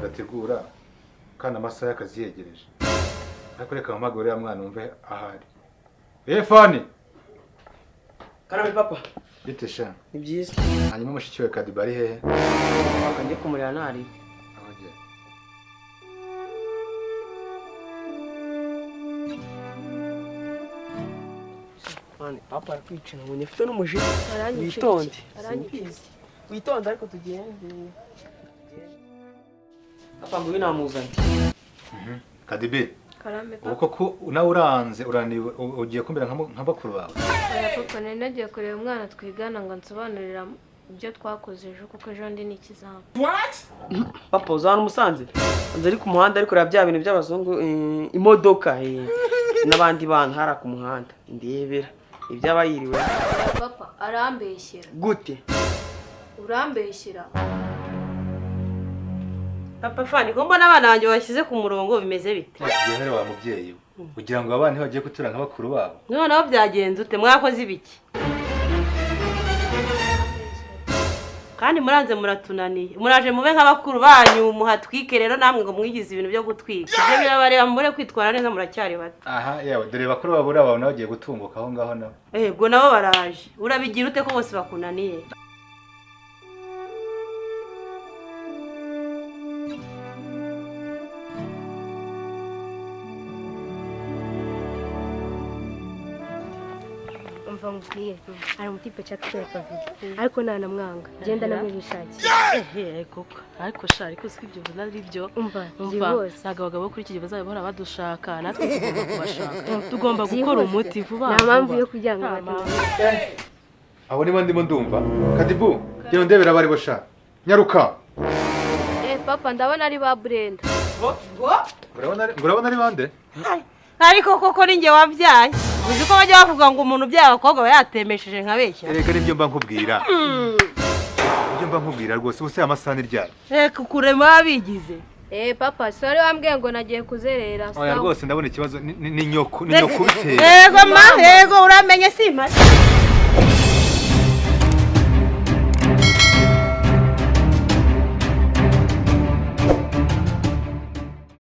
badategura kandi amasaha y'akazi yegereje. Ariko reka mpamagare uriya mwana umve ahari. Fani! Karame papa. Bite sha? Ni byiza. Hanyuma mushiki we Kadiba ari hehe? Akanje kumurira ntari. Ahoje. Mane papa arakwicana ngo nyifite n'umujinya. Witonde. Witonde ariko tugende. Papa ngo binamuzanye. Kadibe. Karame papa. Uko ko nawe uranze uraniwe ugiye kumbera nka bakuru bawe. Oya papa nari nagiye kureba umwana twigana ngo nsobanurira ibyo twakoze ejo kuko ejo ndi n'ikizami. Papa uzana umusanze. Nzi ari ku muhanda ariko bya bintu by'abazungu imodoka n'abandi bantu hara ku muhanda. Ndebera ibyabayiriwe. Papa arambeshyera. Gute? Urambeshyera. Papa Fani ko mbona abana banjye bashyize ku murongo bimeze bite? Yehere wa mubyeyi ugira ngo abana bagiye gutura nka bakuru babo. Noneho byagenze ute mwakoze ibiki? Kandi muranze muratunaniye. Muraje mube nk'abakuru banyu muhatwike rero namwe ngo mwigize ibintu byo gutwika. Ibyo birabareba mure kwitwara neza muracyari bato. Aha yewe dore bakuru babo urabo nawe bagiye gutunguka aho ngaho nabo. Ego nabo baraje. Urabigira ute ko bose bakunaniye? Umva ngubwiye. Ari umutipe cyatwereka video. Ariko nanamwanga. Genda namwishakira. Koko. Ariko sha ariko sibyo ubona ari byo. Umva abagabo kuri iki gihe bazabora badushaka natwe tugomba kubashaka. Tugomba gukora umuti vuba. Nta mpamvu yo kugira ngo Abo ni ndimo ndumva. Kadibu, genda ndebera bari bosha. Nyaruka. Papa ndabona ari ba Brenda. Urabona ari bande? Ariko koko ninjye wabyaye. Uzi ko bajya bavuga ngo umuntu ubyaye abakobwa bayatemesheje nka beshya. Erega nibyo mba nkubwira. Ibyo mba nkubwira rwose ubuse amasani ryari. Reka kurema abigize. Papa sorry wambwiye ngo nagiye kuzerera. Oya rwose ndabona ikibazo ni nyoko biteye. Yego ma, yego uramenye simpa.